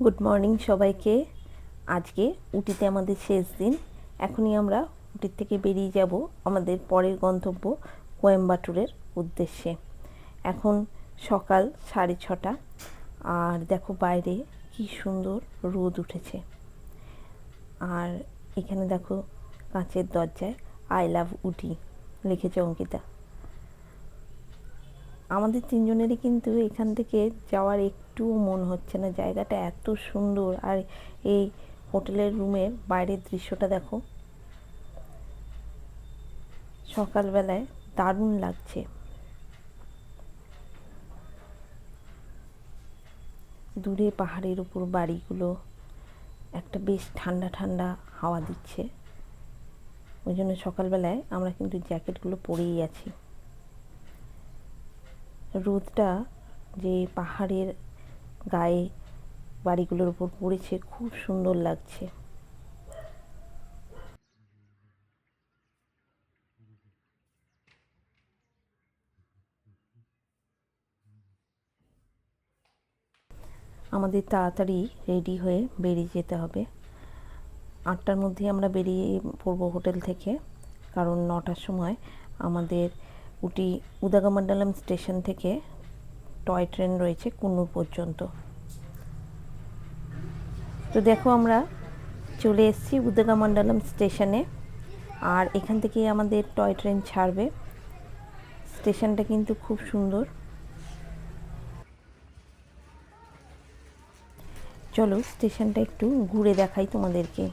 Good morning সবাইকে। আজকে উটিতে আমাদের শেষ দিন। এখনই আমরা উটির থেকে বেরিয়ে যাব আমাদের পরের গন্তব্য কোয়েম্বাটুরের উদ্দেশ্যে। এখন সকাল 6:30 আর দেখো বাইরে কি সুন্দর রোদ উঠেছে। আর এখানে দেখো কাঁচের দরজায় আই লাভ উটি লিখেছে অঙ্কিতা। আমাদের তিনজনেরই কিন্তু এখান থেকে যাওয়ার একটুও মন হচ্ছে না, জায়গাটা এত সুন্দর। আর এই হোটেলের রুমের বাইরের দৃশ্যটা দেখো, সকালবেলায় দারুণ লাগছে। দূরে পাহাড়ের উপর বাড়িগুলো, একটা বেশ ঠান্ডা ঠান্ডা হাওয়া দিচ্ছে। ওই জন্য সকালবেলায় আমরা কিন্তু জ্যাকেটগুলো পরেই আছি। রোদটা যে পাহাড়ের গায়ে বাড়িগুলোর উপর পড়েছে, খুব সুন্দর লাগছে। আমাদের তাড়াতাড়ি রেডি হয়ে বেরিয়ে যেতে হবে। 8টার মধ্যে আমরা বেরিয়ে পড়ব হোটেল থেকে, কারণ 9টার সময় আমাদের উটি উদাগামান্ডালাম স্টেশন থেকে টয় ট্রেন রয়েছে কুন্নুর পর্যন্ত। তো দেখো আমরা চলে এসেছি উদাগামান্ডালাম স্টেশনে, আর এখান থেকেই আমাদের টয় ট্রেন ছাড়বে। স্টেশনটা কিন্তু খুব সুন্দর। চলো স্টেশনটা একটু ঘুরে দেখাই তোমাদেরকে।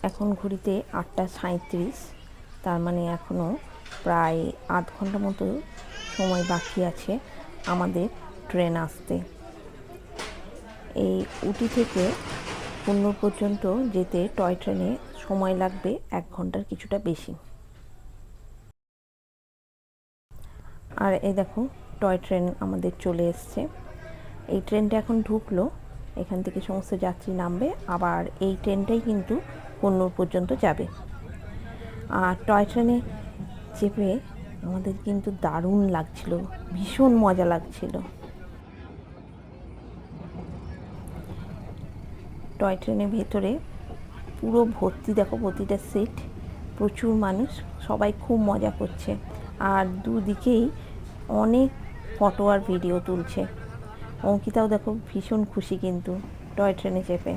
এখন ঘড়িতে 8টা 37, তার মানে এখনও প্রায় আধ ঘন্টা মতো সময় বাকি আছে আমাদের ট্রেন আসতে। এই উটি থেকে কুন্নুর পর্যন্ত যেতে টয় ট্রেনে সময় লাগবে 1 ঘন্টার কিছুটা বেশি। আর এই দেখো টয় ট্রেন আমাদের চলে এসছে। এই ট্রেনটা এখন ঢুকলো, এখান থেকে সমস্ত যাত্রী নামবে, আবার এই ট্রেনটাই কিন্তু কুন্নুর পর্যন্ত যাবে। আর টয় ট্রেনে চেপে আমাদের কিন্তু দারুণ লাগছিল, ভীষণ মজা লাগছিল। টয় ট্রেনের ভেতরে পুরো ভর্তি, দেখো প্রতিটা সিট, প্রচুর মানুষ, সবাই খুব মজা করছে। আর দুদিকেই অনেক ফটো আর ভিডিও তুলছে। অঙ্কিতাও দেখো ভীষণ খুশি কিন্তু টয় ট্রেনে চেপে।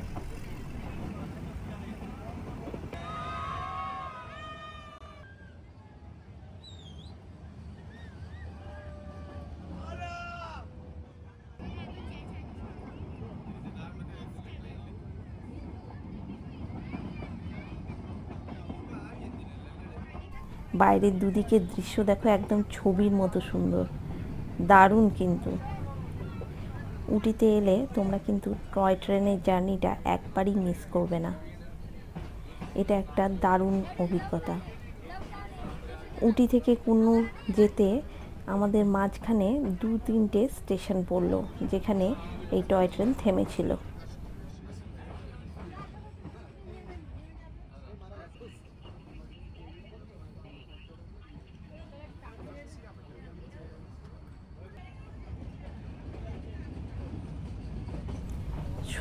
বাইরের দুদিকের দৃশ্য দেখো, একদম ছবির মতো সুন্দর, দারুণ। কিন্তু উটিতে এলে তোমরা কিন্তু টয় ট্রেনের জার্নিটা একবারই মিস করবে না। এটা একটা দারুণ অভিজ্ঞতা। উটি থেকে কুন্নুর যেতে আমাদের মাঝখানে 2-3টে স্টেশন পড়লো, যেখানে এই টয় ট্রেন থেমেছিল।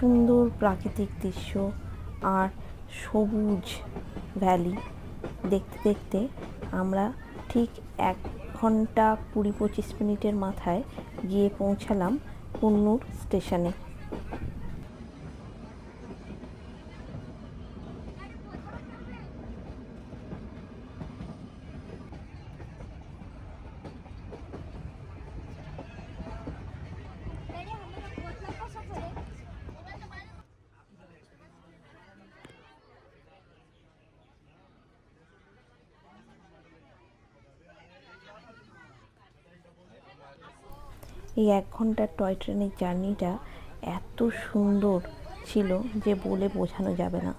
সুন্দর প্রাকৃতিক দৃশ্য আর সবুজ ভ্যালি দেখতে দেখতে আমরা ঠিক 1 ঘন্টা 20-25 মিনিটের মাথায় গিয়ে পৌঁছালাম কুন্নুর স্টেশনে। এই 1 ঘন্টার টয় ট্রেনের জার্নিটা এত সুন্দর ছিল যে বলে বোঝানো যাবে না।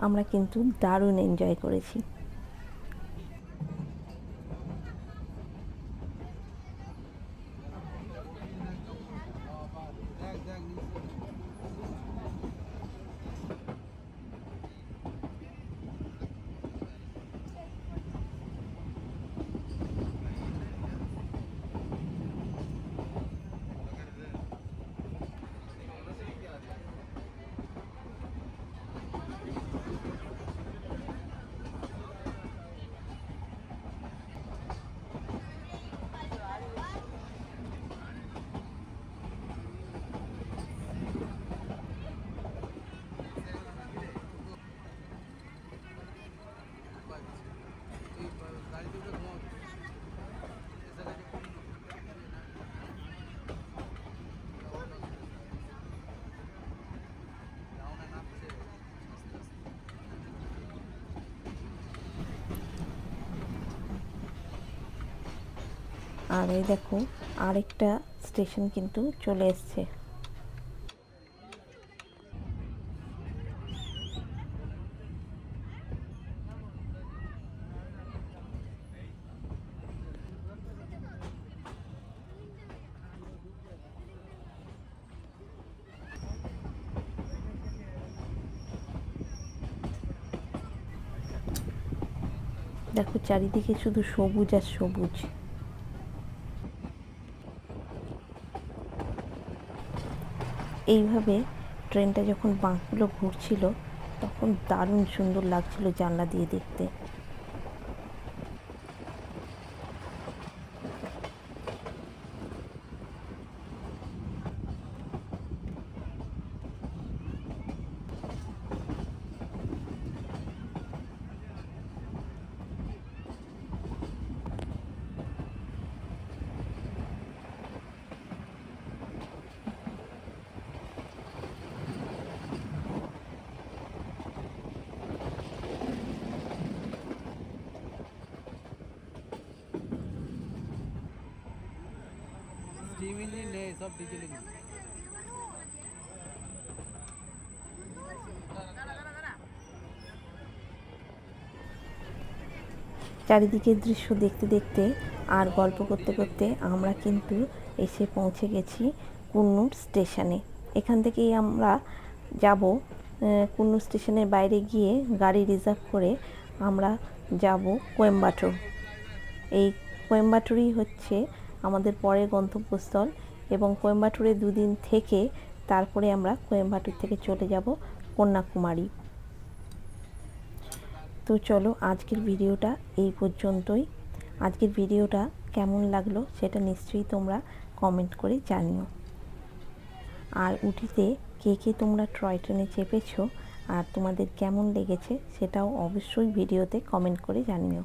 আমরা কিন্তু দারুণ এনজয় করেছি। আর এই দেখো আরেকটা স্টেশন কিন্তু চলে এসছে। দেখো চারিদিকে শুধু সবুজ আর সবুজ। এইভাবে ট্রেনটা যখন বাঁকগুলো ঘুরছিল তখন দারুণ সুন্দর লাগছিল জানলা দিয়ে দেখতে। চারিদিকের দৃশ্য দেখতে দেখতে আর গল্প করতে করতে আমরা কিন্তু এসে পৌঁছে গেছি কুন্নুর স্টেশনে। এখান থেকেই আমরা যাব কুন্নুর স্টেশনের বাইরে গিয়ে গাড়ি রিজার্ভ করে আমরা যাব কোয়েম্বাটোর। এই কোয়েম্বাটোরই হচ্ছে আমাদের পরের গন্তব্যস্থল এবং কোয়েম্বাটোরে দুদিন থেকে তারপরে আমরা কোয়েম্বাটোর থেকে চলে যাব কন্যাকুমারী। তো চলো আজকের ভিডিওটা এই পর্যন্তই। আজকের ভিডিওটা কেমন লাগলো সেটা নিশ্চয়ই তোমরা কমেন্ট করে জানিও। আর উটিতে কে কে তোমরা টয় ট্রেনে চেপেছো আর তোমাদের কেমন লেগেছে সেটাও অবশ্যই ভিডিওতে কমেন্ট করে জানিও।